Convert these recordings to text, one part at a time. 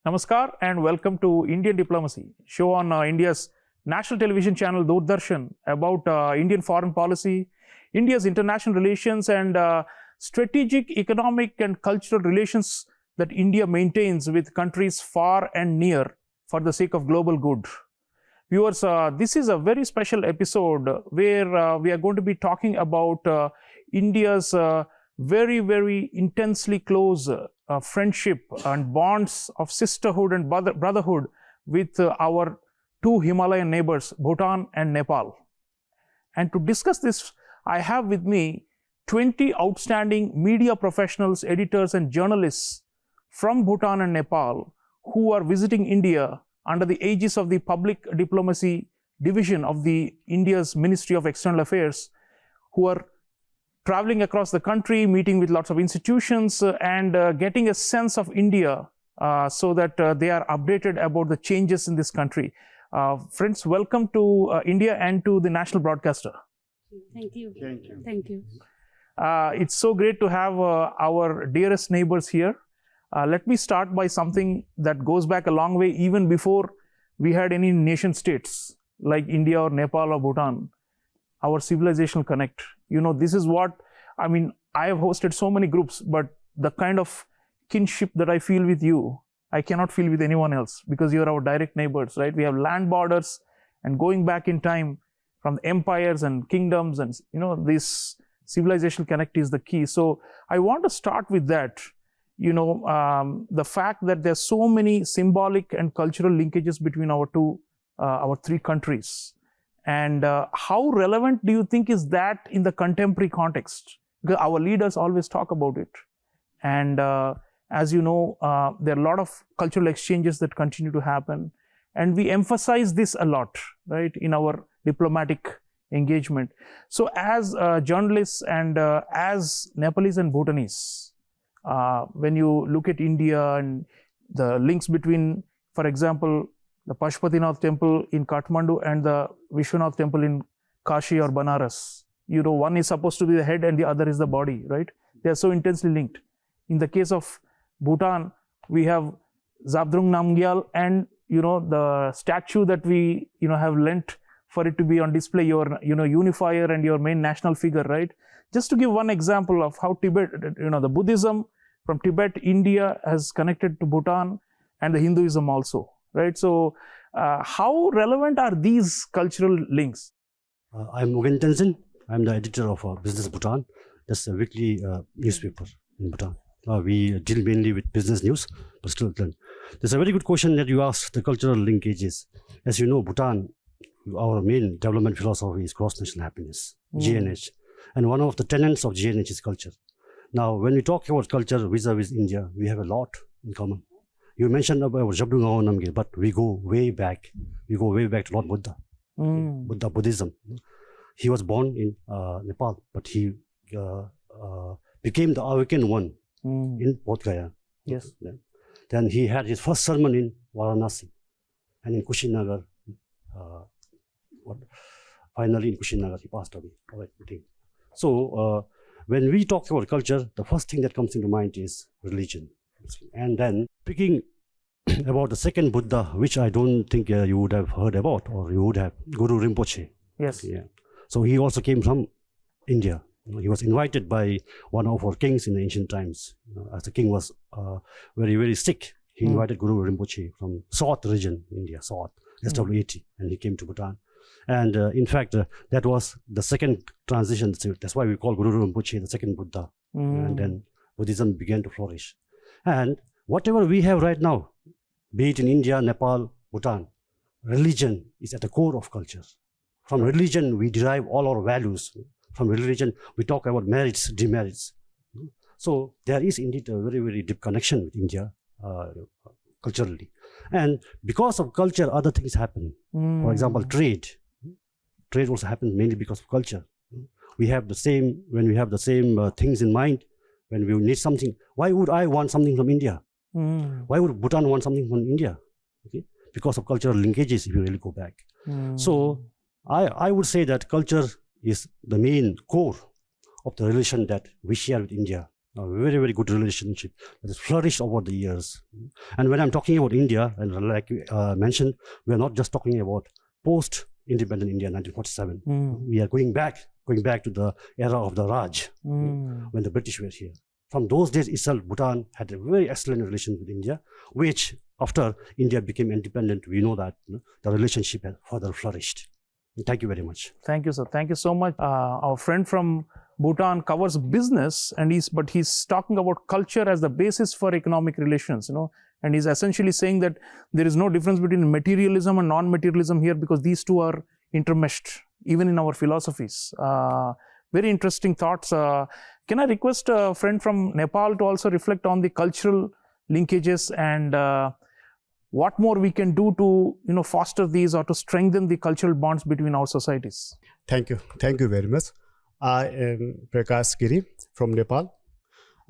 Namaskar and welcome to Indian Diplomacy, show on India's national television channel Doordarshan about Indian foreign policy, India's international relations and strategic, economic and cultural relations that India maintains with countries far and near for the sake of global good. Viewers, this is a very special episode where we are going to be talking about India's very intensely close friendship and bonds of sisterhood and brotherhood with our two Himalayan neighbors, Bhutan and Nepal. And to discuss this, I have with me 20 outstanding media professionals, editors and journalists from Bhutan and Nepal who are visiting India under the aegis of the Public Diplomacy Division of the India's Ministry of External Affairs, who are traveling across the country, meeting with lots of institutions and getting a sense of India so that they are updated about the changes in this country. Friends, welcome to India and to the national broadcaster. Thank you. Thank you. Thank you. It's so great to have our dearest neighbors here. Let me start by something that goes back a long way, even before we had any nation states like India or Nepal or Bhutan. Our civilisational connect. You know, this is what, I mean, I have hosted so many groups, but the kind of kinship that I feel with you, I cannot feel with anyone else because you're our direct neighbors, right? We have land borders and going back in time from empires and kingdoms and, you know, this civilizational connect is the key. So I want to start with that, you know, the fact that there's so many symbolic and cultural linkages between our three countries. And how relevant do you think is that in the contemporary context? Because our leaders always talk about it. And as you know, there are a lot of cultural exchanges that continue to happen. And we emphasize this a lot, right, in our diplomatic engagement. So as journalists and as Nepalese and Bhutanese, when you look at India and the links between, for example, the Pashupatinath temple in Kathmandu and the Vishwanath temple in Kashi or Banaras. You know, one is supposed to be the head and the other is the body, right? They are so intensely linked. In the case of Bhutan, we have Zabdrung Namgyal and, you know, the statue that we, you know, have lent for it to be on display, your, you know, unifier and your main national figure, right? Just to give one example of how Tibet, you know, the Buddhism from Tibet, India has connected to Bhutan and the Hinduism also. Right. So, how relevant are these cultural links? I'm Mugen Tenzin. I'm the editor of Business Bhutan. That's a weekly newspaper in Bhutan. We deal mainly with business news, but still, there's a very good question that you asked, the cultural linkages. As you know, Bhutan, our main development philosophy is cross-national happiness, GNH. And one of the tenets of GNH is culture. Now, when we talk about culture vis-a-vis India, we have a lot in common. You mentioned about Zabdrung Namgyal, but we go way back. We go way back to Lord Buddha, Buddhism. He was born in Nepal, but he became the awakened one in Bodh Gaya. Yes. Then he had his first sermon in Varanasi and in Kushinagar. Finally, in Kushinagar, he passed away. So, when we talk about culture, the first thing that comes into mind is religion. And then speaking about the second Buddha, which I don't think you would have heard about, or you would have, Guru Rinpoche. Yes. Yeah. So he also came from India. He was invited by one of our kings in the ancient times. As the king was very sick, he invited Guru Rinpoche from Swat region, India, Swat, SW80, and he came to Bhutan. And in fact, that was the second transition. That's why we call Guru Rinpoche the second Buddha. And then Buddhism began to flourish. And whatever we have right now, be it in India, Nepal, Bhutan, religion is at the core of culture. From religion, we derive all our values. From religion, we talk about merits, demerits. So there is indeed a very deep connection with India culturally. And because of culture, other things happen. For example, trade. Trade also happens mainly because of culture. We have the same, when we have the same things in mind, when we need something, why would I want something from India? Why would Bhutan want something from India? Okay? Because of cultural linkages, if you really go back. So I would say that culture is the main core of the relation that we share with India. A very, very good relationship that has flourished over the years. And when I'm talking about India, and like you mentioned, we are not just talking about post-independent India 1947. We are going back to the era of the Raj, when the British were here. From those days itself, Bhutan had a very excellent relation with India, which after India became independent, we know that the relationship has further flourished. Thank you very much. Thank you, sir. Thank you so much. Our friend from Bhutan covers business, and he's talking about culture as the basis for economic relations. And he's essentially saying that there is no difference between materialism and non-materialism here, because these two are intermeshed, even in our philosophies. Very interesting thoughts. Can I request a friend from Nepal to also reflect on the cultural linkages and what more we can do to foster these or to strengthen the cultural bonds between our societies? Thank you very much. I am Prakash Giri from Nepal.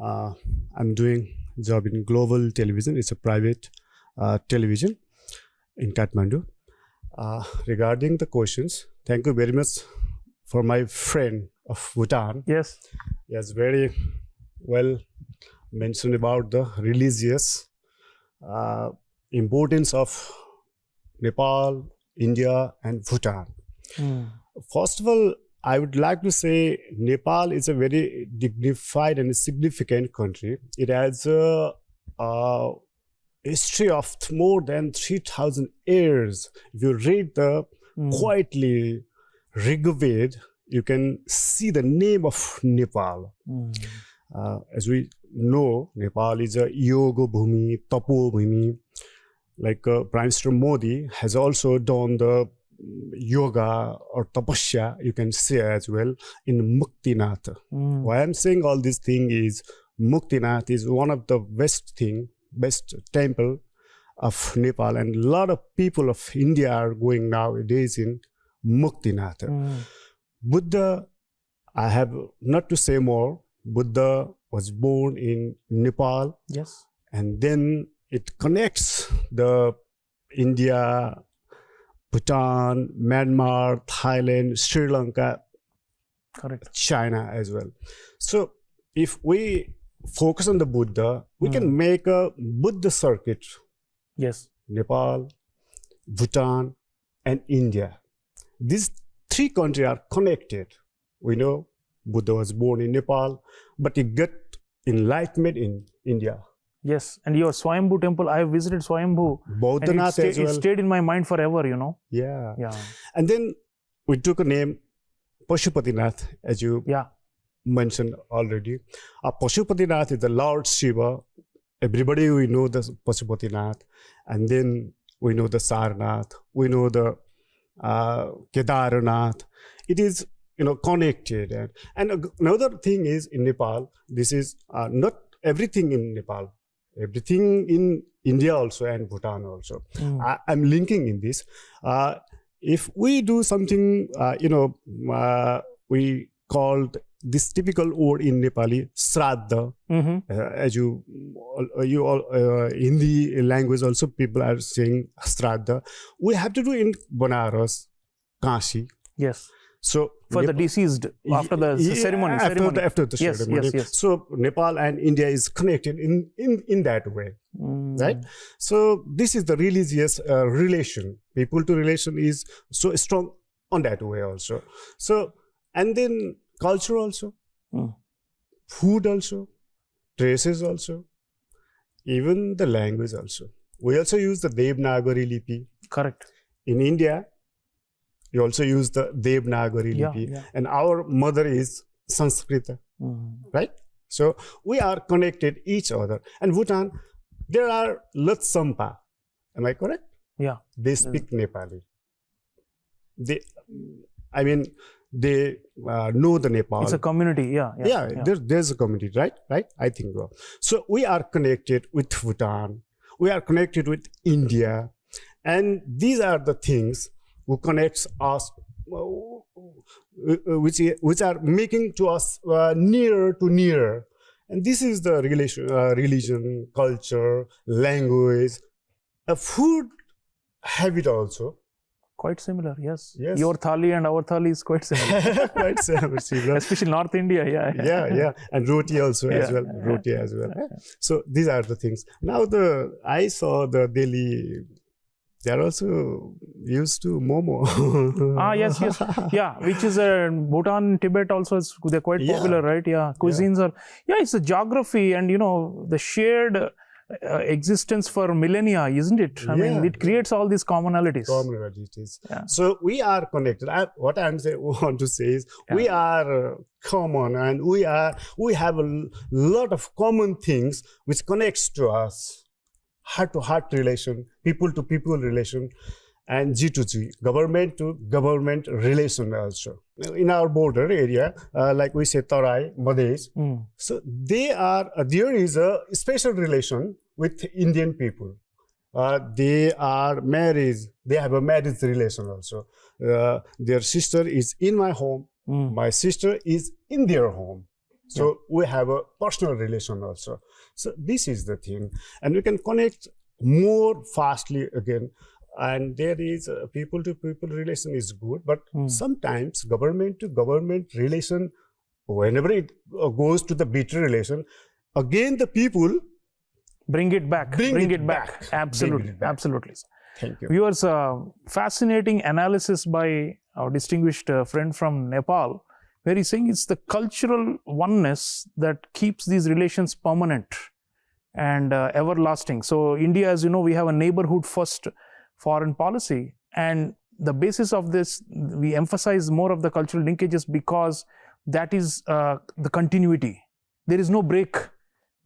I'm doing job in Global Television. It's a private television in Kathmandu. Regarding the questions, thank you very much for my friend of Bhutan. Yes. He has very well mentioned about the religious importance of Nepal, India, and Bhutan. First of all, I would like to say Nepal is a very dignified and significant country. It has a history of more than 3,000 years. If you read the quietly Rigved, you can see the name of Nepal. As we know, Nepal is a yoga bhumi, tapo bhumi. Like Prime Minister Modi has also done the yoga or tapasya, you can say as well, in Muktinath. Why I'm saying all this thing is Muktinath is one of the best temple of Nepal, and a lot of people of India are going nowadays in Muktinath. Buddha, I have not to say more, Buddha was born in Nepal. Yes. And then it connects the India, Bhutan, Myanmar, Thailand, Sri Lanka, correct, China as well. So if we focus on the Buddha, we can make a Buddha circuit. Yes. Nepal, Bhutan, and India. These three countries are connected. We know Buddha was born in Nepal, but he got enlightenment in India. Yes, and your Swayambhu temple, I have visited Swayambhu. Bodhanath as well. It stayed in my mind forever, Yeah. Yeah. And then we took a name, Pashupatinath, as you mentioned already. Pashupatinath is the Lord Shiva. Everybody we know the Pashupatinath. And then we know the Sarnath. We know the Kedarnath. It is, connected. And another thing is in Nepal, this is not everything in Nepal. Everything in India also and Bhutan also. I'm linking in this. If we do something, we called this typical word in Nepali, Shraddha. As you all, Hindi language also people are saying Shraddha. We have to do in Banaras, Kashi. Yes. So for the deceased after the ceremony. After the ceremony. Yes. So Nepal and India is connected in that way, right? So this is the religious relation. People to relation is so strong on that way also. So and then culture also, food also, dresses also, even the language also. We also use the Devanagari Lipi. Correct. In India, we also use the Devanagari Lipi, and our mother is Sanskrit, right? So we are connected each other. And Bhutan, there are Latsampa. Am I correct? Yeah. They speak Nepali. They know the Nepal. It's a community, There's a community, right? I think so. So we are connected with Bhutan. We are connected with India. And these are the things who connects us, which are making to us nearer to nearer. And this is the religion, culture, language, food habit also. quite similar. Yes. Yes. Your thali and our thali is quite similar. Quite similar. Especially North India. Yeah. Yeah, and roti also as Yeah. well. Roti as well. So these are the things. Now I saw the Delhi. They are also used to momo. Yes. Yeah, which is Bhutan, Tibet also is, they're quite Yeah. popular, right? Yeah, cuisines are, it's the geography and, the shared existence for millennia, isn't it? I mean, Yeah. it creates all these commonalities. Commonalities. Yeah. So we are connected. What want to say is we are common, and we have a lot of common things which connects to us. Heart to heart relation, people to people relation, and G to G, government to government relation also. In our border area, like we say Tarai, Madhes, so there is a special relation with Indian people. They are married, they have a marriage relation also. Their sister is in my home, my sister is in their home. So we have a personal relation also. So this is the thing. And we can connect more fastly again. And there is people to people relation is good, but sometimes government to government relation, whenever it goes to the bitter relation, again the people Bring it back. Absolutely. Bring it back. Absolutely. Thank you. Viewers, fascinating analysis by our distinguished friend from Nepal, where he's saying it's the cultural oneness that keeps these relations permanent and everlasting. So India, as you know, we have a neighborhood first foreign policy, and the basis of this, we emphasize more of the cultural linkages because that is the continuity. There is no break,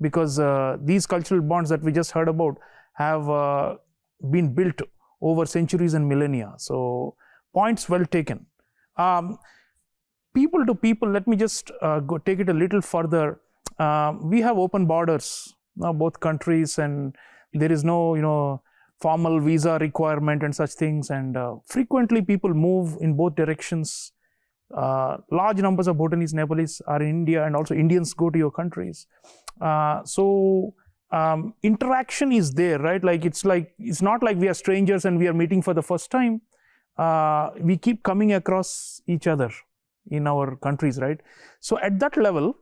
because these cultural bonds that we just heard about have been built over centuries and millennia. So points well taken. People to people, let me just take it a little further. We have open borders, both countries, and there is no, formal visa requirement and such things. And frequently people move in both directions. Large numbers of Bhutanese, Nepalese are in India, and also Indians go to your countries. So interaction is there, right? It's not like we are strangers and we are meeting for the first time. We keep coming across each other in our countries, right? So at that level,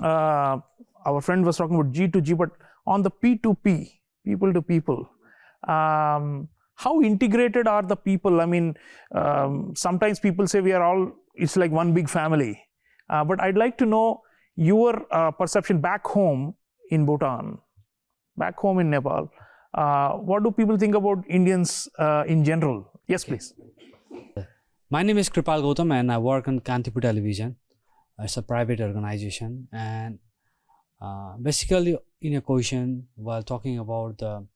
our friend was talking about G to G, but on the P to P, people to people, how integrated are the people? I mean, sometimes people say we are all, it's like one big family. But I'd like to know your perception back home in Bhutan, back home in Nepal. What do people think about Indians in general? Yes, please. My name is Kripal Gautam and I work on Kantipur Television. It's a private organization, and basically in a question while talking about the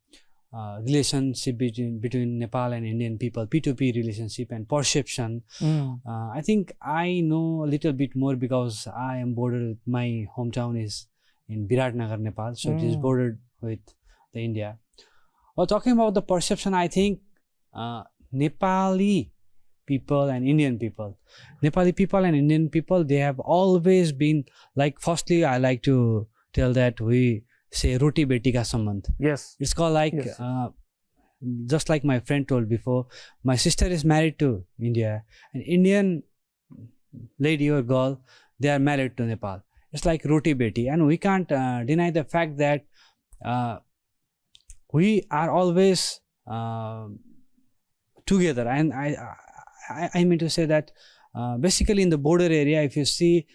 relationship between Nepal and Indian people, P2P relationship and perception. I think I know a little bit more because I am bordered, my hometown is in Biratnagar, Nepal, so it is bordered with the India. Well, talking about the perception, I think Nepali people and Indian people, Nepali people and Indian people, they have always been like, firstly, I like to tell that we say roti beti ka sambandh. Yes. It's called like, Yes. just like my friend told before, my sister is married to India, an Indian lady or girl, they are married to Nepal. It's like roti beti, and we can't deny the fact that we are always together. And I mean to say that basically in the border area, if you see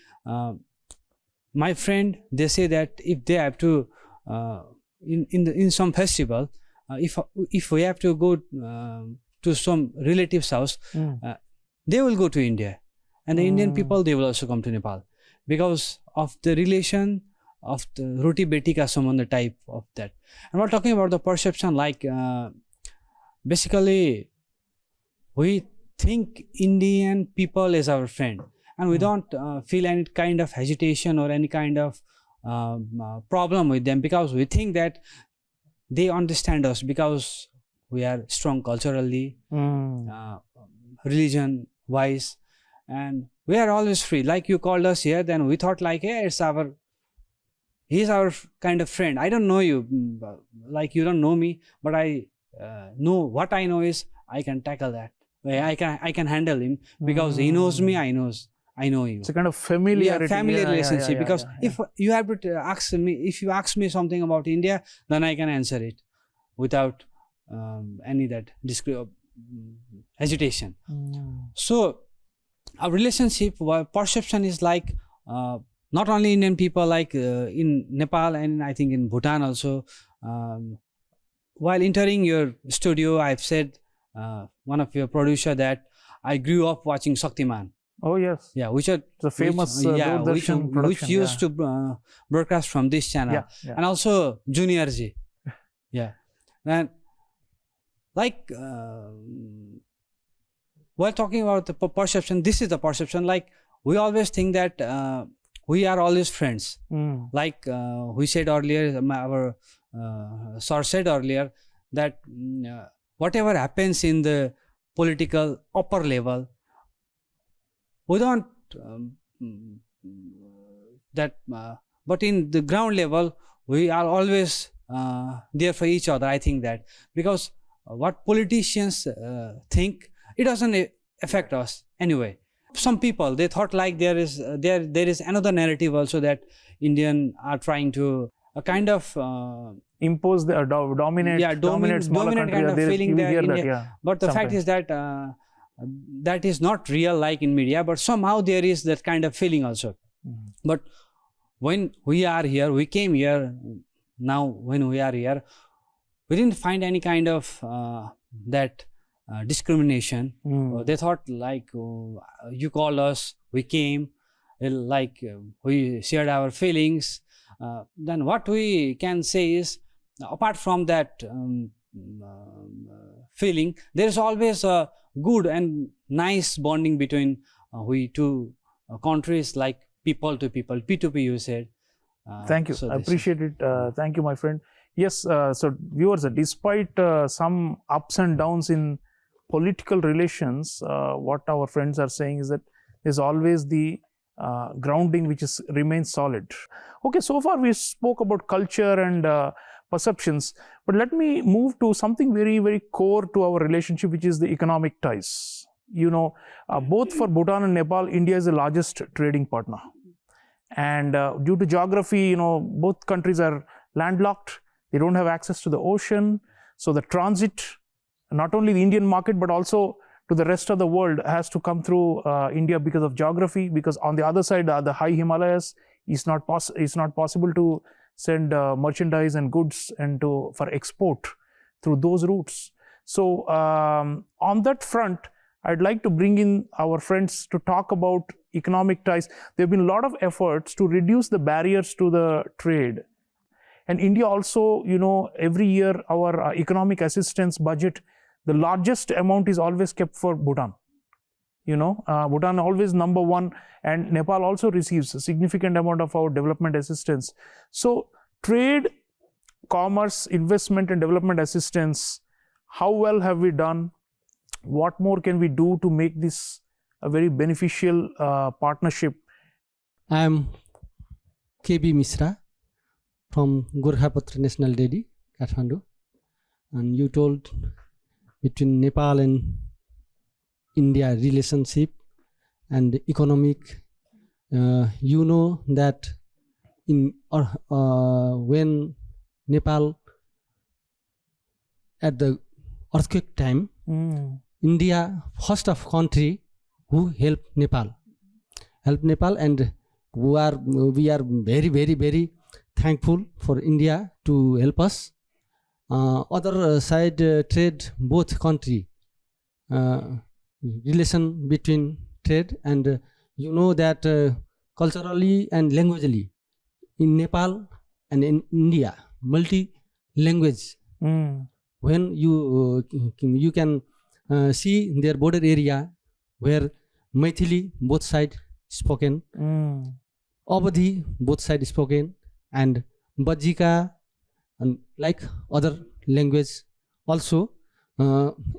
my friend, they say that if they have to in some festival, if we have to go to some relative's house, they will go to India, and the Indian people, they will also come to Nepal because of the relation of the roti beti ka sambandh type of that. And we're talking about the perception, like basically we think Indian people is our friend, and we don't feel any kind of hesitation or any kind of problem with them, because we think that they understand us because we are strong culturally, religion wise, and we are always free. Like you called us here, then we thought like, hey, he's our kind of friend. I don't know you, like you don't know me, but I know what I know is I can tackle that. I can handle him because he knows me, I know him. It's a kind of familiarity. Familiar relationship. Because yeah. if you have to if you ask me something about India, then I can answer it without any hesitation. So our relationship, perception is like not only Indian people, like in Nepal and I think in Bhutan also. While entering your studio, I've said one of your producer that I grew up watching Shaktiman. Oh yes. Yeah, which are the famous Doordarshan which used to broadcast from this channel, and also Junior Ji. Yeah, and like while talking about the perception, this is the perception. Like we always think that we are always friends. Like we said earlier, our sir said earlier that whatever happens in the political upper level, we don't but in the ground level, we are always there for each other. I think that because what politicians think, it doesn't affect us anyway. Some people, they thought like there is another narrative also that Indian are trying to kind of impose the dominate smaller dominant country. kind of feeling that India. Yeah, but the fact is that that is not real like in media, but somehow there is that kind of feeling also. But when we are here, we came here, now when we are here, we didn't find any kind of that discrimination. They thought like you called us, we came, like we shared our feelings. Then what we can say is, apart from that feeling, there is always a good and nice bonding between we two countries, like people to people, P2P you said. Thank you. I appreciate it. Thank you, my friend. Yes, so viewers, despite some ups and downs in political relations, what our friends are saying is that there's always the grounding which remains solid. Okay, so far we spoke about culture and perceptions, but let me move to something very, very core to our relationship, which is the economic ties. You know, both for Bhutan and Nepal, India is the largest trading partner. And due to geography, you know, both countries are landlocked. They don't have access to the ocean. So the transit, not only the Indian market, but also to the rest of the world, has to come through India because of geography, because on the other side, the high Himalayas, it's not possible to send merchandise and goods for export through those routes. So on that front, I'd like to bring in our friends to talk about economic ties. There have been a lot of efforts to reduce the barriers to the trade. And India also, you know, every year our economic assistance budget, the largest amount is always kept for Bhutan. You know, Bhutan always number one, and Nepal also receives a significant amount of our development assistance. So trade, commerce, investment and development assistance, how well have we done? What more can we do to make this a very beneficial partnership? I am KB Misra from Gorkhapatra National Dairy, Kathmandu. And you told between Nepal and India relationship and economic. You know that in when Nepal at the earthquake time, India first of country who helped Nepal, and we are very, very, very thankful for India to help us. Other side trade, both country relation between trade, and you know that culturally and languagely in Nepal and in India, multi-language. When you can see their border area where Maithili both side spoken, Avadhi both side spoken, and Bajika and like other language also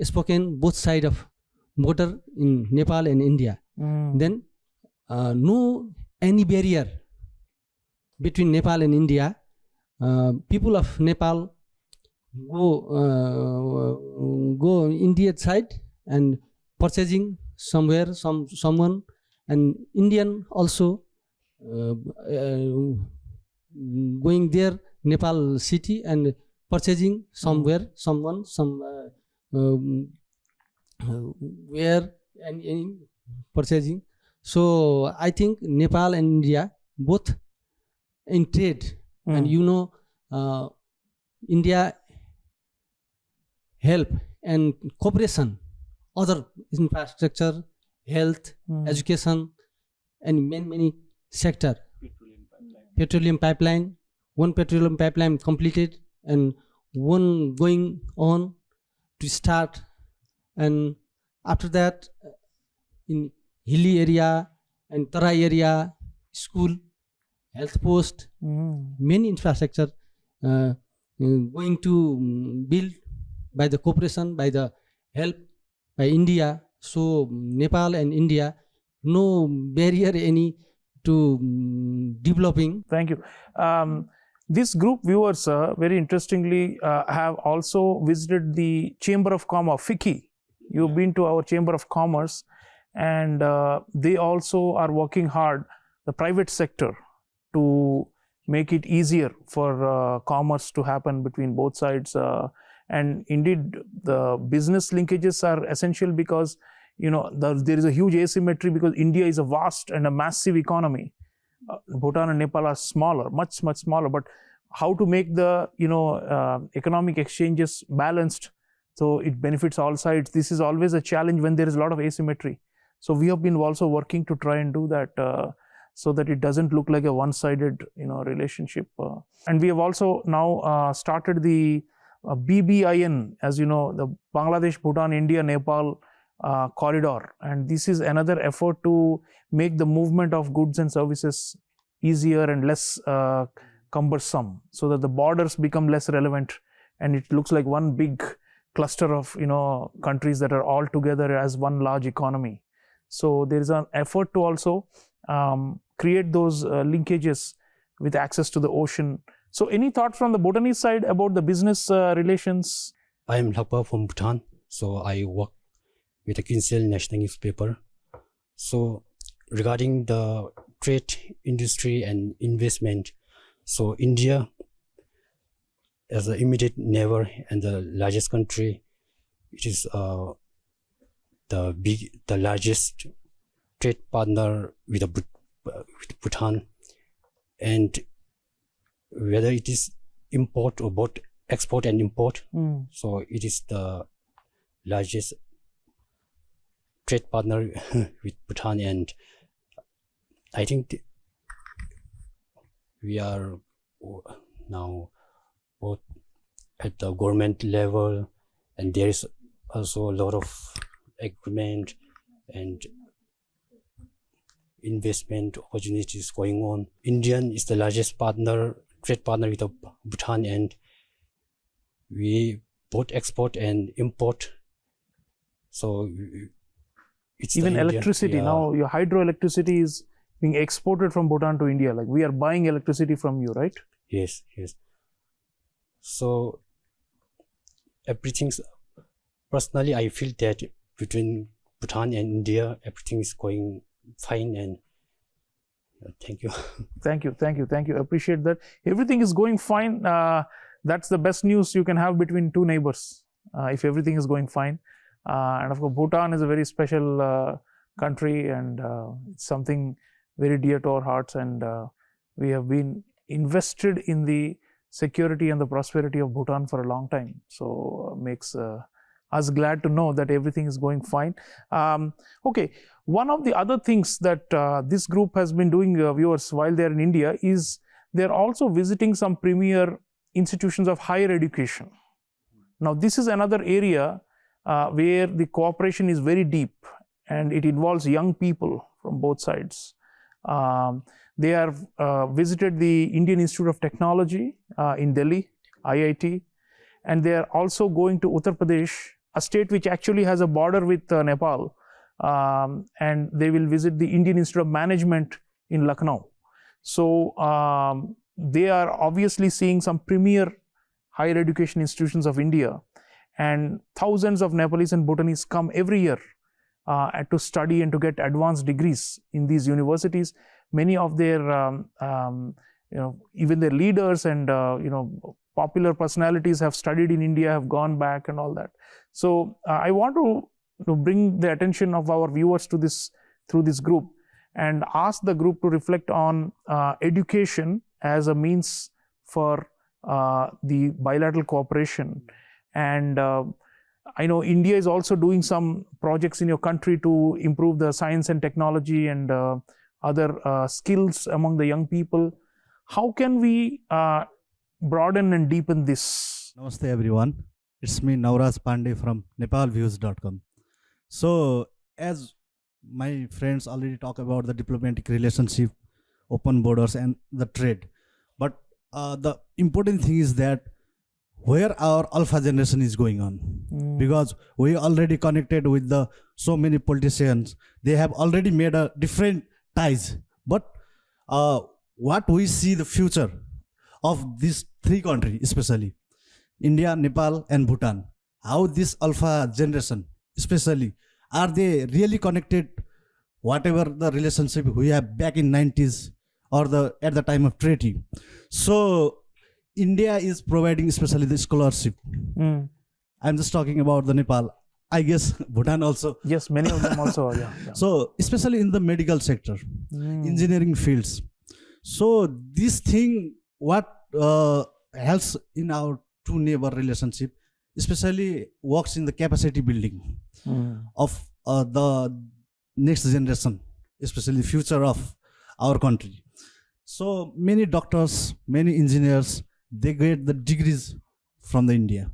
spoken both side of border in Nepal and India. Then no any barrier between Nepal and India. People of Nepal go India side, and purchasing somewhere, someone, and Indian also going there, Nepal city, and purchasing somewhere, someone, where, and purchasing. So I think Nepal and India both in trade, and India help and cooperation, other infrastructure, health, education, and many sector. Petroleum pipeline, one petroleum pipeline completed and one going on to start, and after that in hilly area and Tarai area, school, health post, many infrastructure going to build by the cooperation, by the help by India. So Nepal and India, no barrier any to developing. Thank you. This group viewers, very interestingly, have also visited the Chamber of Commerce, FICCI. You've been to our Chamber of Commerce, and they also are working hard, the private sector, to make it easier for commerce to happen between both sides. And indeed, the business linkages are essential because there is a huge asymmetry, because India is a vast and a massive economy. Bhutan and Nepal are smaller, much smaller. But how to make the economic exchanges balanced so it benefits all sides? This is always a challenge when there is a lot of asymmetry. So we have been also working to try and do that, so that it doesn't look like a one-sided relationship. And we have also now started the BBIN, as you know, the Bangladesh, Bhutan, India, Nepal corridor, and this is another effort to make the movement of goods and services easier and less cumbersome, so that the borders become less relevant and it looks like one big cluster of countries that are all together as one large economy. So there is an effort to also create those linkages with access to the ocean. So any thoughts from the Bhutanese side about the business relations? I am Lakpa from Bhutan, so I work with the Kinsale National Newspaper. So regarding the trade, industry and investment, so India as the immediate neighbor and the largest country, it is the largest trade partner with Bhutan, and whether it is import or both export and import, so it is the largest trade partner with Bhutan, and I think we are now both at the government level, and there is also a lot of agreement and investment opportunities going on. India is the largest trade partner with Bhutan, and we both export and import. So it's even electricity, now your hydroelectricity is being exported from Bhutan to India. Like, we are buying electricity from you, right? Yes. So everything's, personally I feel that between Bhutan and India everything is going fine, and thank you. Thank you. Appreciate that. Everything is going fine. That's the best news you can have between two neighbors, if everything is going fine. And of course, Bhutan is a very special country, and it's something very dear to our hearts, and we have been invested in the security and the prosperity of Bhutan for a long time. So makes us glad to know that everything is going fine. Okay, one of the other things that this group has been doing, viewers, while they are in India, is they're also visiting some premier institutions of higher education. Now, this is another area where the cooperation is very deep, and it involves young people from both sides. They have visited the Indian Institute of Technology in Delhi, IIT, and they are also going to Uttar Pradesh, a state which actually has a border with Nepal, and they will visit the Indian Institute of Management in Lucknow. So they are obviously seeing some premier higher education institutions of India, and thousands of Nepalese and Bhutanese come every year to study and to get advanced degrees in these universities. Many of their, even their leaders and popular personalities have studied in India, have gone back and all that. So I want to bring the attention of our viewers to this through this group, and ask the group to reflect on education as a means for the bilateral cooperation. And I know India is also doing some projects in your country to improve the science and technology and other skills among the young people. How can we broaden and deepen this? Namaste everyone. It's me Nauraj Pandey from nepalviews.com. So as my friends already talk about the diplomatic relationship, open borders and the trade. But the important thing is that where our alpha generation is going on. Because we already connected with the so many politicians. They have already made a different ties. But what we see the future of these three countries, especially India, Nepal and Bhutan, how this alpha generation especially, are they really connected whatever the relationship we have back in 90s or at the time of treaty? So India is providing especially the scholarship. I'm just talking about the Nepal. I guess Bhutan also. Yes, many of them also. Yeah. So especially in the medical sector, engineering fields. So this thing, what helps in our two neighbor relationship, especially works in the capacity building of the next generation, especially future of our country. So many doctors, many engineers, they get the degrees from the India.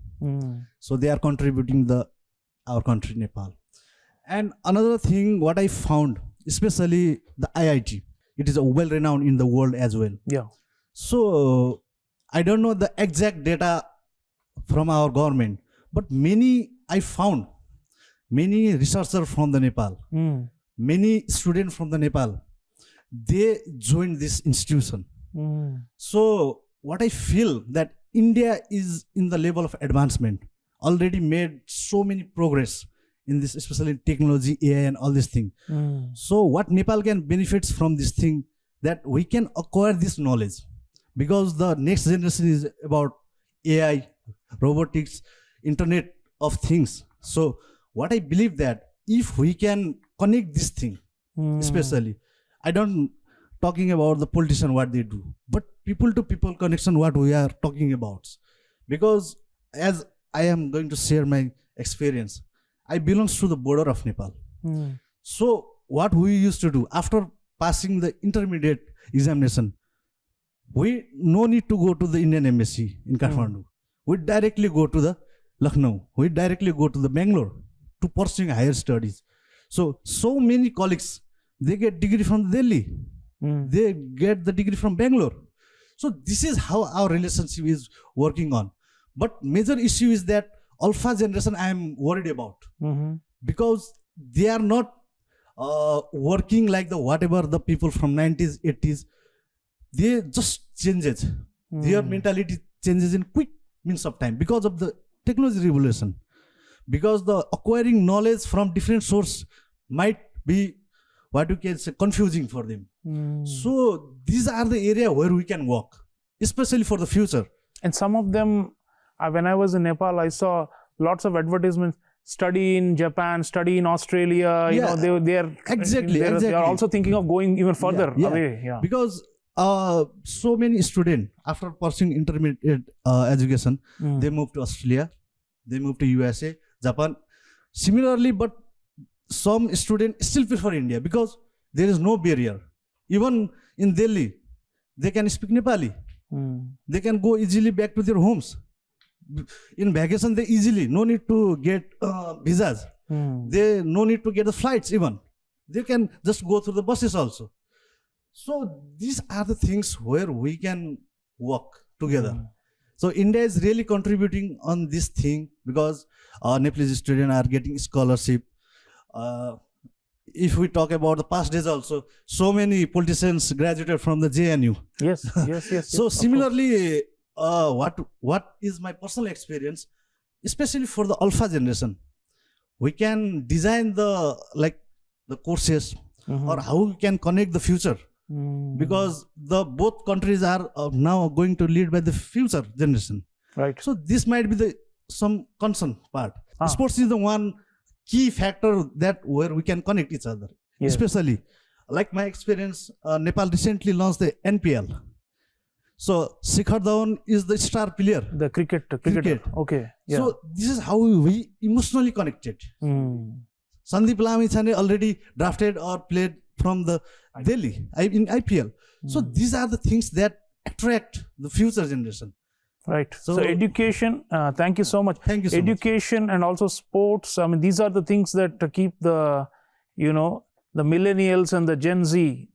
So they are contributing our country, Nepal. And another thing, what I found, especially the IIT, it is well renowned in the world as well. Yeah. So I don't know the exact data from our government, but I found many researchers from the Nepal, many students from the Nepal, they joined this institution. So what I feel that India is in the level of advancement, already made so many progress in this, especially technology, AI and all these things. So what Nepal can benefit from this thing, that we can acquire this knowledge, because the next generation is about AI, robotics, Internet of Things. So what I believe that if we can connect this thing, especially, I don't talking about the politician what they do, but people to people connection what we are talking about. Because as I am going to share my experience, I belongs to the border of Nepal. So what we used to do after passing the intermediate examination, we no need to go to the Indian embassy in Kathmandu. We directly go to the Lucknow. We directly go to the Bangalore to pursuing higher studies. So many colleagues, they get degree from Delhi. They get the degree from Bangalore. So this is how our relationship is working on. But major issue is that alpha generation I am worried about, because they are not working like the whatever the people from 90s, 80s. They just changes. Their mentality changes in quick means of time because of the technology revolution. Because the acquiring knowledge from different source might be what you can say confusing for them. So these are the area where we can work, especially for the future. And some of them, when I was in Nepal, I saw lots of advertisements. Study in Japan, study in Australia. You know, they are exactly. They are also thinking of going even further away. Yeah. Because so many students after pursuing intermediate education, they move to Australia, they move to USA, Japan. Similarly, but some students still prefer India because there is no barrier. Even in Delhi, they can speak Nepali. They can go easily back to their homes. In vacation, they easily, no need to get visas. They no need to get the flights even. They can just go through the buses also. So these are the things where we can work together. So India is really contributing on this thing because Nepalese students are getting scholarship. If we talk about the past days also, so many politicians graduated from the JNU. Yes. So similarly, what is my personal experience, especially for the alpha generation, we can design the courses, or how we can connect the future, because the both countries are now going to lead by the future generation. Right. So this might be some concern part. Ah. Sports is the one key factor that where we can connect each other. Yes. Especially, like my experience, Nepal recently launched the NPL. So Shikhar Dhawan is the star player. The cricketer. Okay. Yeah. So this is how we emotionally connected. Sandeep Lamichhane already drafted or played from the Delhi in IPL. So these are the things that attract the future generation. Right. So So- education, thank you so much. Thank you so much. Education and also sports. I mean, these are the things that keep the millennials and the Gen Z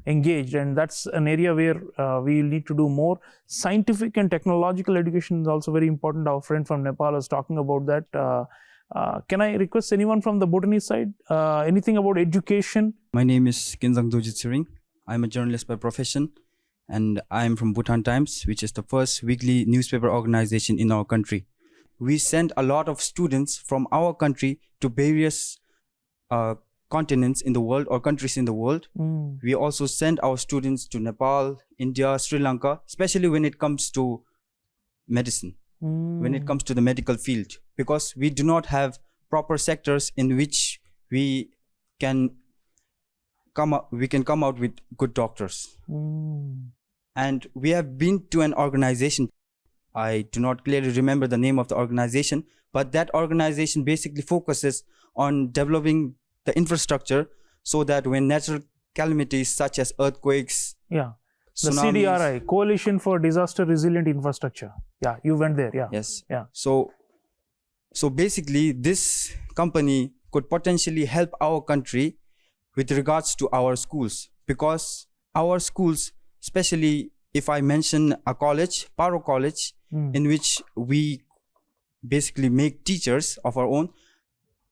engaged. And that's an area where we need to do more. Scientific and technological education is also very important. Our friend from Nepal was talking about that. Can I request anyone from the Bhutanese side? Anything about education? My name is Kinzang Dojit Siring. I'm a journalist by profession, and I'm from Bhutan Times, which is the first weekly newspaper organization in our country. We send a lot of students from our country to various continents in the world or countries in the world. We also send our students to Nepal, India, Sri Lanka, especially when it comes to medicine, when it comes to the medical field, because we do not have proper sectors in which we can come out with good doctors. And we have been to an organization. I do not clearly remember the name of the organization, but that organization basically focuses on developing the infrastructure so that when natural calamities such as earthquakes, Yeah. The tsunamis, CDRI, Coalition for Disaster Resilient Infrastructure. Yeah, you went there. Yeah. yes, Yeah. So basically this company could potentially help our country with regards to our schools, because our schools, especially if I mention a college, Paro College, in which we basically make teachers of our own,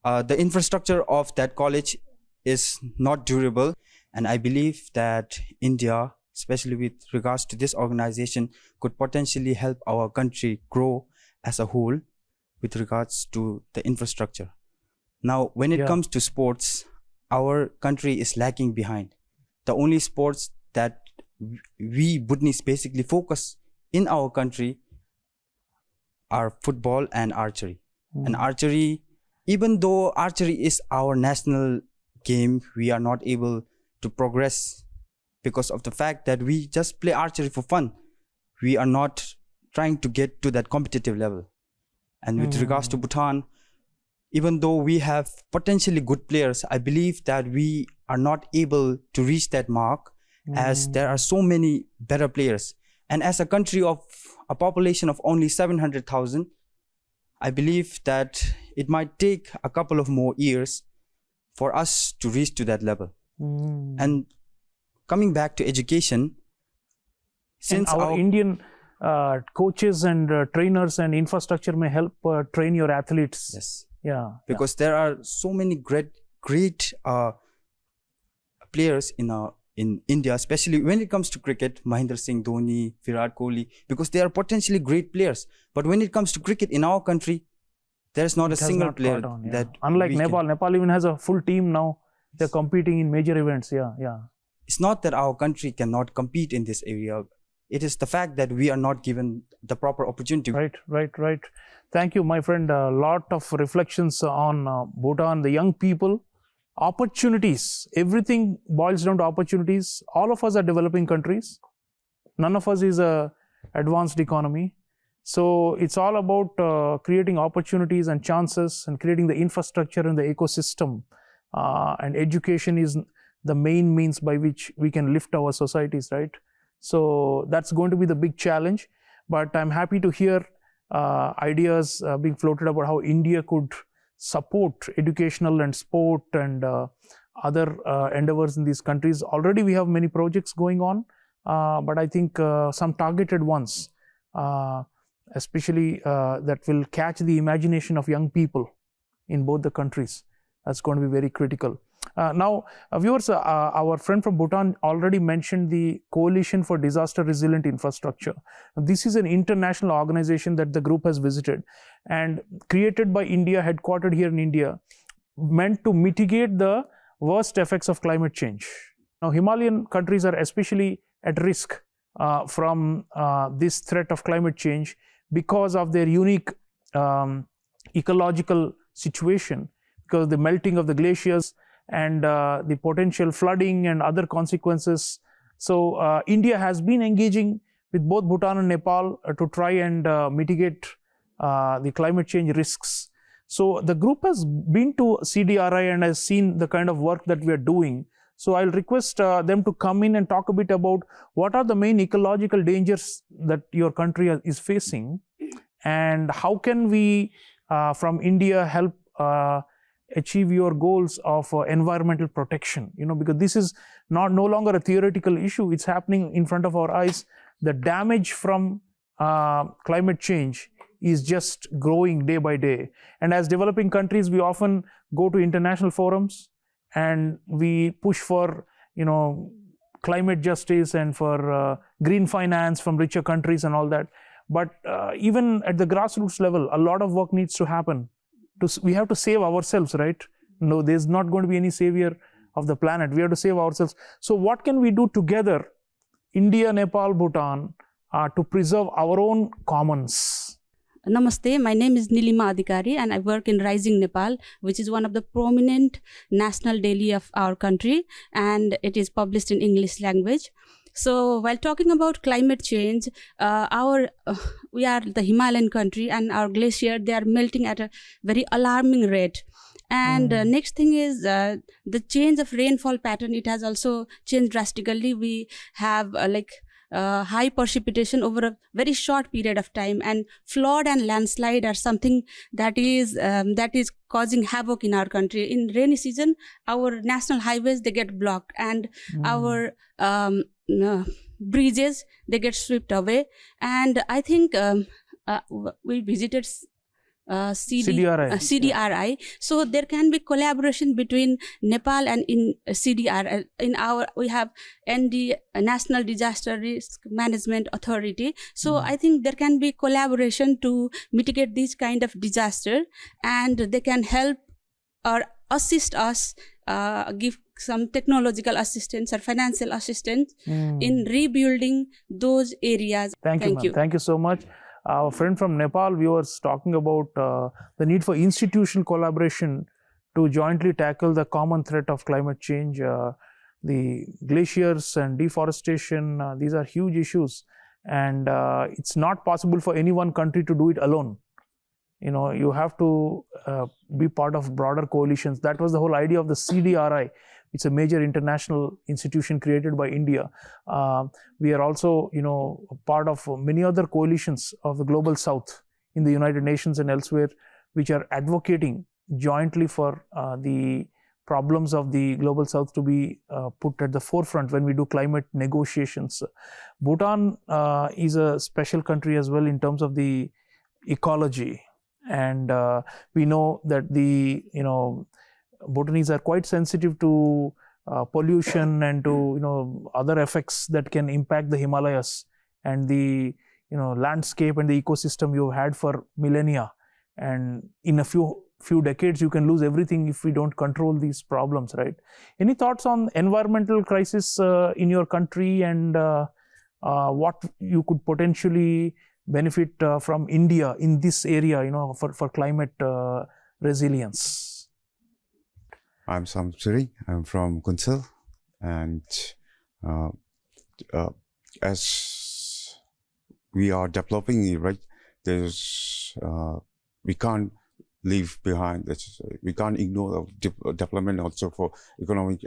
the infrastructure of that college is not durable. And I believe that India, especially with regards to this organization, could potentially help our country grow as a whole with regards to the infrastructure. Now, when it comes to sports, our country is lagging behind. The only sports that we Bhutanese basically focus in our country are football and archery. And archery, even though archery is our national game, we are not able to progress because of the fact that we just play archery for fun. We are not trying to get to that competitive level. And with regards to Bhutan, even though we have potentially good players, I believe that we are not able to reach that mark, as there are so many better players. And as a country of a population of only 700,000, I believe that it might take a couple of more years for us to reach to that level. And coming back to education, since and our Indian coaches and trainers and infrastructure may help train your athletes. yes, Yeah. because there are so many great players in India, especially when it comes to cricket, Mahendra Singh Dhoni, Virat Kohli, because they are potentially great players. But when it comes to cricket in our country, there's not a It has single not player caught on, yeah. that Unlike we Nepal, can. Nepal even has a full team now. They're competing in major events. Yeah. It's not that our country cannot compete in this area. It is the fact that we are not given the proper opportunity. Right. Thank you, my friend. A lot of reflections on Bhutan, the young people, opportunities. Everything boils down to opportunities. All of us are developing countries. None of us is a advanced economy. So it's all about creating opportunities and chances and creating the infrastructure and the ecosystem. And education is the main means by which we can lift our societies, right? So that's going to be the big challenge. But I'm happy to hear ideas being floated about how India could support educational and sport and other endeavors in these countries. Already we have many projects going on, but I think some targeted ones, especially that will catch the imagination of young people in both the countries. That's going to be very critical. Now, viewers, our friend from Bhutan already mentioned the Coalition for Disaster Resilient Infrastructure. This is an international organization that the group has visited and created by India, headquartered here in India, meant to mitigate the worst effects of climate change. Now, Himalayan countries are especially at risk from this threat of climate change because of their unique ecological situation, because of the melting of the glaciers and the potential flooding and other consequences. So India has been engaging with both Bhutan and Nepal to try and mitigate the climate change risks. So the group has been to CDRI and has seen the kind of work that we are doing. So I'll request them to come in and talk a bit about what are the main ecological dangers that your country is facing, and how can we from India help achieve your goals of environmental protection, because this is no longer a theoretical issue. It's happening in front of our eyes. The damage from climate change is just growing day by day. And as developing countries, we often go to international forums and we push for, climate justice and for green finance from richer countries and all that. But even at the grassroots level, a lot of work needs to happen. We have to save ourselves, right? No, there's not going to be any savior of the planet. We have to save ourselves. So what can we do together, India, Nepal, Bhutan, to preserve our own commons? Namaste, my name is Nilima Adhikari and I work in Rising Nepal, which is one of the prominent national daily of our country, and it is published in English language. So while talking about climate change, we are the Himalayan country and our glacier, they are melting at a very alarming rate. And next thing is the change of rainfall pattern. It has also changed drastically. We have high precipitation over a very short period of time, and flood and landslide are something that is causing havoc in our country. In rainy season, our national highways, they get blocked, and our bridges, they get swept away. And I think we visited CDRI. So there can be collaboration between Nepal and in CDRI. We have ND, National Disaster Risk Management Authority. So I think there can be collaboration to mitigate this kind of disaster, and they can help or assist us, give some technological assistance or financial assistance in rebuilding those areas. Thank you. Thank you so much. Our friend from Nepal, we were talking about the need for institutional collaboration to jointly tackle the common threat of climate change. The glaciers and deforestation, these are huge issues, and it's not possible for any one country to do it alone. You have to be part of broader coalitions. That was the whole idea of the CDRI. It's a major international institution created by India. We are also, part of many other coalitions of the Global South in the United Nations and elsewhere, which are advocating jointly for the problems of the Global South to be put at the forefront when we do climate negotiations. Bhutan is a special country as well in terms of the ecology. And we know that the Bhutanese are quite sensitive to pollution and to other effects that can impact the Himalayas and the landscape and the ecosystem you've had for millennia. And in a few decades, you can lose everything if we don't control these problems, right? Any thoughts on environmental crisis in your country, and what you could potentially benefit from India in this area, for climate resilience? I'm Samsuri. I'm from Kunsal, and as we are developing, right, there's we can't leave behind. We can't ignore the development also for economic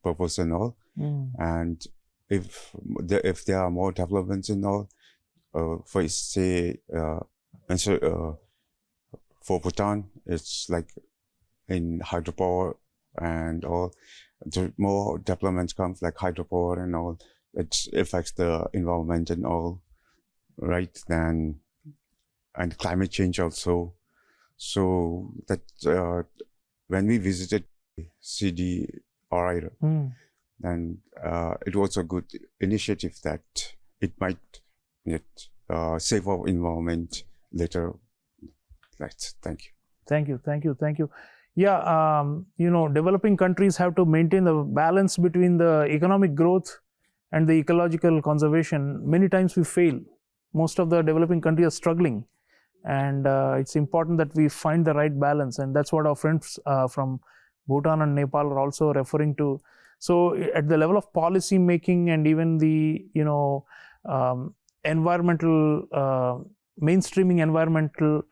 purpose and all. And if there are more developments and all, for say, for Bhutan, it's like in hydropower and all. The more developments comes like hydropower and all, it affects the environment and all, right? And climate change also. So that when we visited CD writer. And it was a good initiative that it might save our environment later. Right. Thank you. Thank you. Yeah, developing countries have to maintain the balance between the economic growth and the ecological conservation. Many times we fail. Most of the developing countries are struggling, and it's important that we find the right balance, and that's what our friends from Bhutan and Nepal are also referring to. So at the level of policy making and even the environmental mainstreaming environmental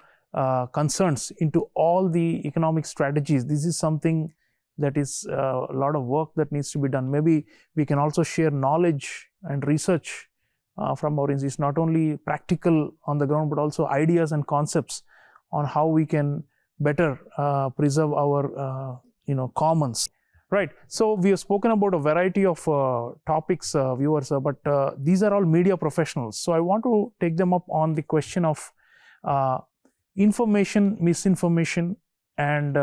concerns into all the economic strategies, this is something that is a lot of work that needs to be done. Maybe we can also share knowledge and research from our institutes, not only practical on the ground, but also ideas and concepts on how we can better preserve our commons. Right. So we have spoken about a variety of topics, viewers, but these are all media professionals. So I want to take them up on the question of information, misinformation, and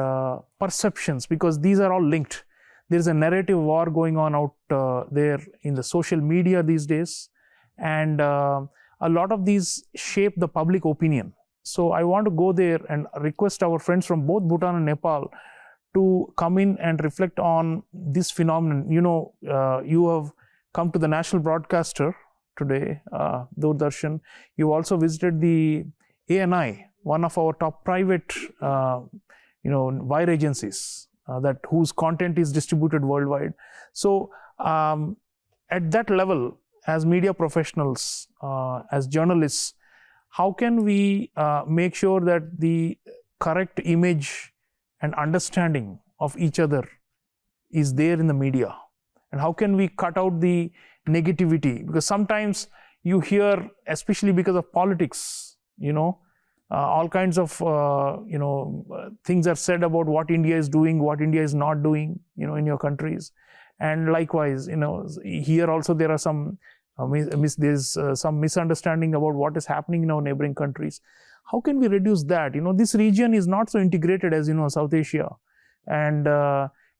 perceptions, because these are all linked. There is a narrative war going on out there in the social media these days, and a lot of these shape the public opinion. So I want to go there and request our friends from both Bhutan and Nepal to come in and reflect on this phenomenon. You have come to the national broadcaster today, Doordarshan. You also visited the ANI, one of our top private wire agencies that whose content is distributed worldwide. So at that level, as media professionals, as journalists, how can we make sure that the correct image and understanding of each other is there in the media? And how can we cut out the negativity? Because sometimes you hear, especially because of politics, all kinds of things are said about what India is doing, what India is not doing, in your countries. And likewise, here also there are some some misunderstanding about what is happening in our neighboring countries. How can we reduce that? This region is not so integrated as South Asia, and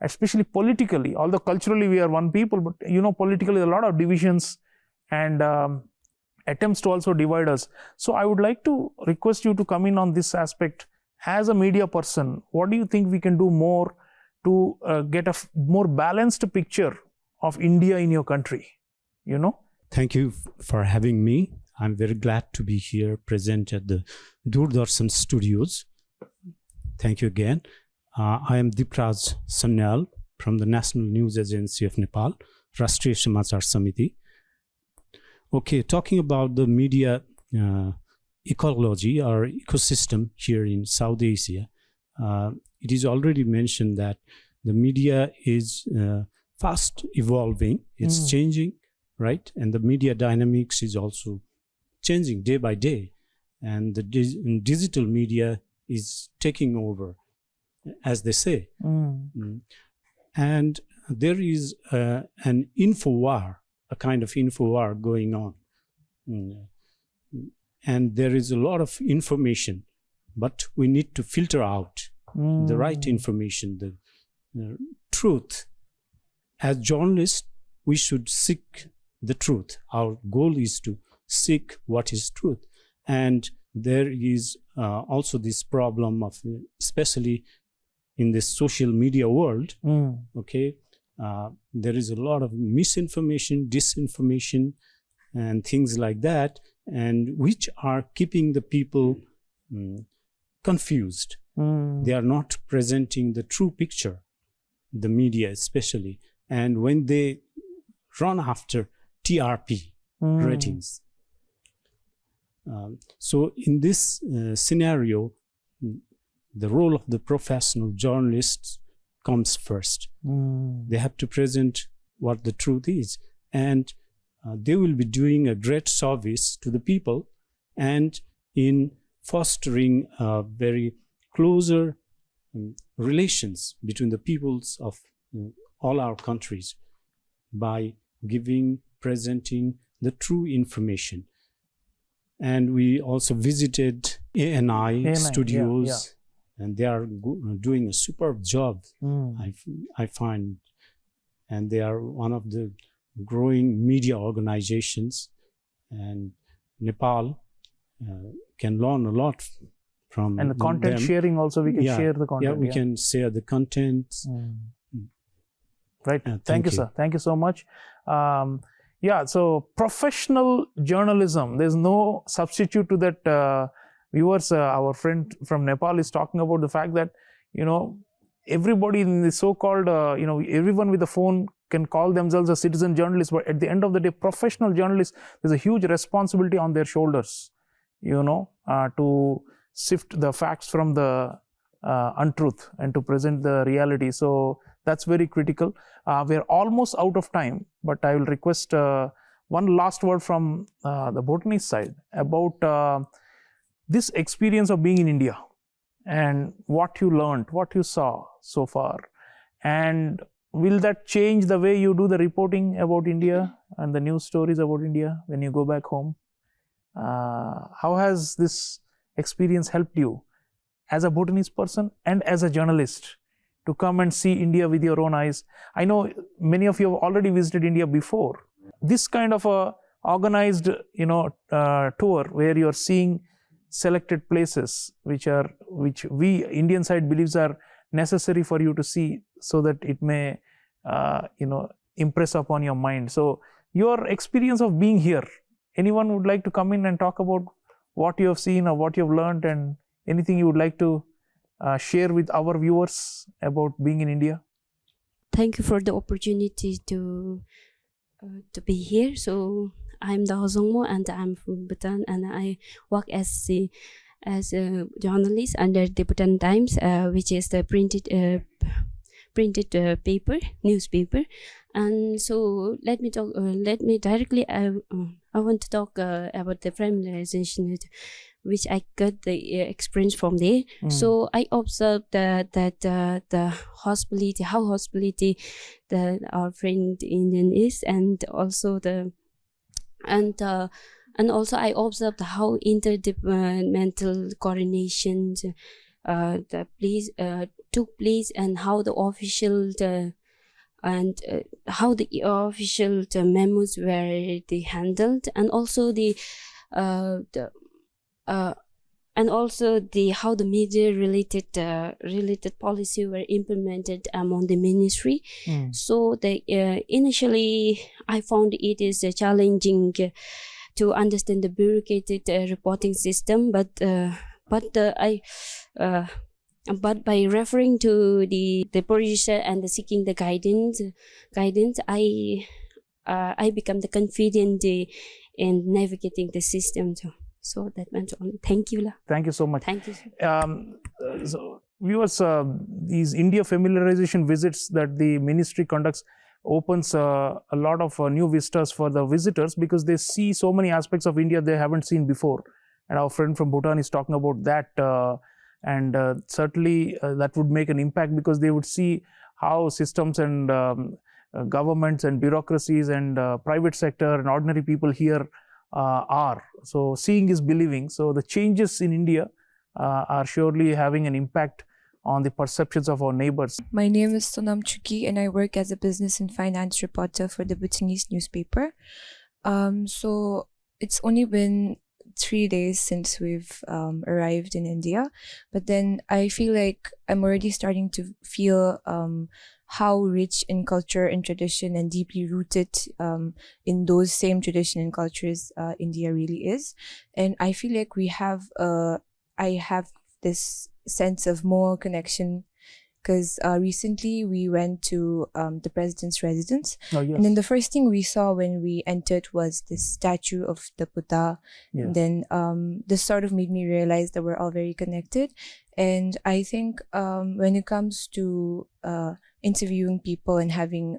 especially politically, although culturally we are one people, but politically a lot of divisions and attempts to also divide us. So I would like to request you to come in on this aspect. As a media person, what do you think we can do more to get a more balanced picture of India in your country? Thank you for having me. I'm very glad to be here present at the Doordarshan studios. Thank you again. I am Dipraj Sanyal from the National News Agency of Nepal, Rashtriya Samachar Samiti. Okay, talking about the media ecology or ecosystem here in South Asia, it is already mentioned that the media is fast evolving, it's changing, right? And the media dynamics is also changing day by day, and the digital media is taking over, as they say. And there is an info war, a kind of info war going on. And there is a lot of information, but we need to filter out the right information, the truth. As journalists, we should seek the truth. Our goal is to seek what is truth. And there is also this problem of, especially in the social media world, okay, there is a lot of misinformation, disinformation, and things like that, and which are keeping the people confused. They are not presenting the true picture, the media especially. And when they run after TRP ratings. So in this scenario, the role of the professional journalists comes first. They have to present what the truth is, and they will be doing a great service to the people and in fostering very closer relations between the peoples of all our countries by presenting the true information. And we also visited ANI studios and they are doing a superb job. I find, and they are one of the growing media organizations, and Nepal can learn a lot from And the content them. sharing also, we can share the content. Yeah, we can share the content. Right. Thank you, you. sir. Thank you so much. Yeah, so professional journalism, there's no substitute to that. Viewers, our friend from Nepal is talking about the fact that, everybody in the so-called, everyone with a phone can call themselves a citizen journalist, but at the end of the day, professional journalists, there's a huge responsibility on their shoulders, to sift the facts from the untruth and to present the reality. So that's very critical. We're almost out of time, but I will request one last word from the Bhutanese side about this experience of being in India and what you learned, what you saw so far, and will that change the way you do the reporting about India and the news stories about India when you go back home? How has this experience helped you as a Bhutanese person and as a journalist to come and see India with your own eyes? I know many of you have already visited India before. This kind of a organized, tour where you're seeing selected places which we Indian side believes are necessary for you to see, so that it may impress upon your mind. So your experience of being here, anyone would like to come in and talk about what you have seen or what you have learned, and anything you would like to share with our viewers about being in India? Thank you for the opportunity to be here. So I'm Dao Zongmo and I'm from Bhutan, and I work as a journalist under the Bhutan Times, which is the printed newspaper. And so let me directly. I want to talk about the familiarization, which I got the experience from there. So I observed that the hospitality, how hospitality that our friend Indian is, and also also I observed how interdepartmental coordinations took place, and how the official memos were handled, and also how the media related policy were implemented among the ministry. So initially I found it is challenging to understand the bureaucratic reporting system, but by referring to the producer and seeking the guidance, I become the confident in navigating the system. So that meant only. Thank you. Thank you so much. Thank you. So viewers, these India familiarization visits that the ministry conducts opens a lot of new vistas for the visitors, because they see so many aspects of India they haven't seen before. And our friend from Bhutan is talking about that, and certainly that would make an impact, because they would see how systems and governments and bureaucracies and private sector and ordinary people here are. So seeing is believing. So the changes in India are surely having an impact on the perceptions of our neighbors. My name is Sonam Chuki, and I work as a business and finance reporter for the Bhutanese newspaper. So it's only been 3 days since we've arrived in India, but then I feel like I'm already starting to feel how rich in culture and tradition and deeply rooted in those same tradition and cultures India really is. And I feel like I have this sense of more connection, because recently we went to the president's residence. Oh, yes. And then the first thing we saw when we entered was this statue of the Buddha. Yes. And then this sort of made me realize that we're all very connected. And I think when it comes to interviewing people and having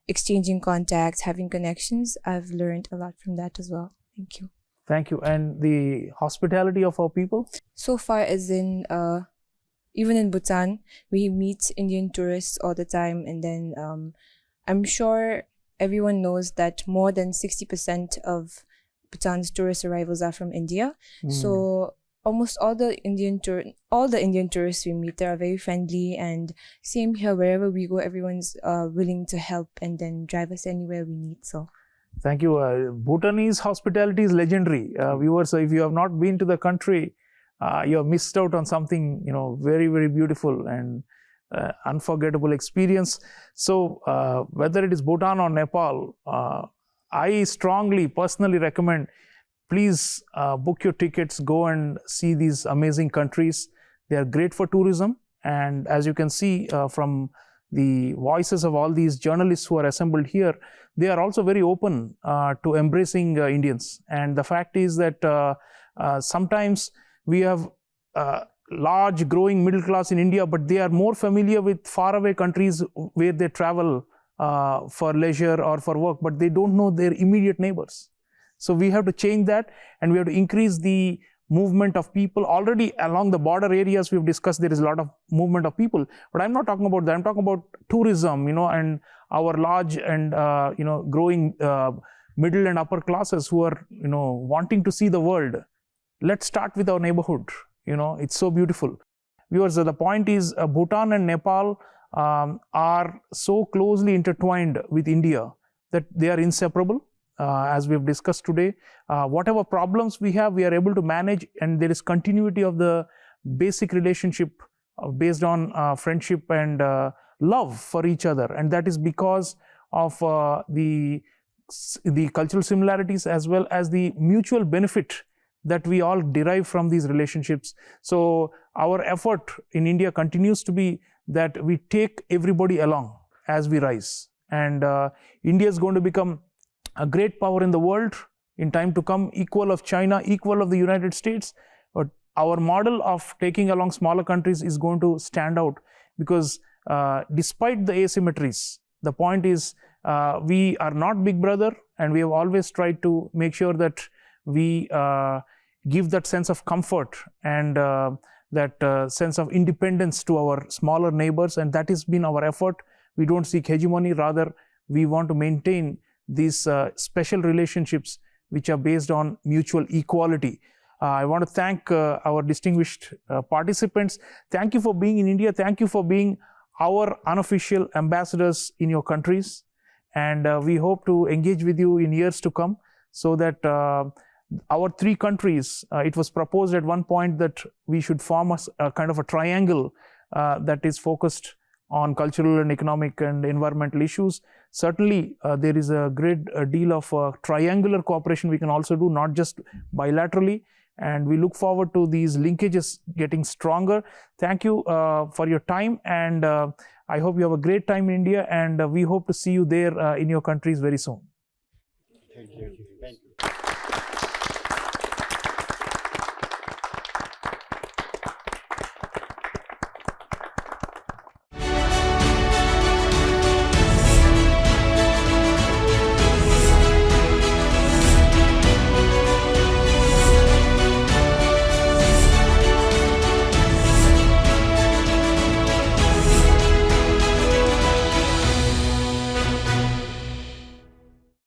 exchanging contacts, having connections, I've learned a lot from that as well. Thank you. Thank you. And the hospitality of our people? So far, as in even in Bhutan, we meet Indian tourists all the time, and then I'm sure everyone knows that more than 60% of Bhutan's tourist arrivals are from India. So almost all the Indian tourists we meet, they are very friendly, and same here, wherever we go, everyone's willing to help and then drive us anywhere we need. So Thank you. Bhutanese hospitality is legendary. Viewers, if you have not been to the country, you have missed out on something, very, very beautiful and unforgettable experience. So whether it is Bhutan or Nepal, I strongly, personally recommend, please book your tickets, go and see these amazing countries. They are great for tourism. And as you can see from the voices of all these journalists who are assembled here, they are also very open to embracing Indians. And the fact is that sometimes we have large growing middle class in India, but they are more familiar with faraway countries where they travel for leisure or for work, but they don't know their immediate neighbors. So we have to change that, and we have to increase the movement of people. Already along the border areas we've discussed, there is a lot of movement of people, but I'm not talking about that. I'm talking about tourism, and our large and growing middle and upper classes who are wanting to see the world. Let's start with our neighborhood. It's so beautiful. Viewers, the point is Bhutan and Nepal are so closely intertwined with India that they are inseparable. As we've discussed today, whatever problems we have, we are able to manage, and there is continuity of the basic relationship based on friendship and love for each other, and that is because of the cultural similarities as well as the mutual benefit that we all derive from these relationships. So our effort in India continues to be that we take everybody along as we rise, and India is going to become a great power in the world in time to come, equal of China, equal of the United States. But our model of taking along smaller countries is going to stand out, because despite the asymmetries, the point is we are not Big Brother, and we have always tried to make sure that we give that sense of comfort and that sense of independence to our smaller neighbors, and that has been our effort. We don't seek hegemony, rather we want to maintain these special relationships which are based on mutual equality. I want to thank our distinguished participants. Thank you for being in India. Thank you for being our unofficial ambassadors in your countries. And we hope to engage with you in years to come, so that our three countries, it was proposed at one point that we should form a kind of a triangle that is focused on cultural and economic and environmental issues. Certainly, there is a great deal of triangular cooperation we can also do, not just bilaterally. And we look forward to these linkages getting stronger. Thank you for your time, and I hope you have a great time in India, and we hope to see you there in your countries very soon. Thank you. Thank you.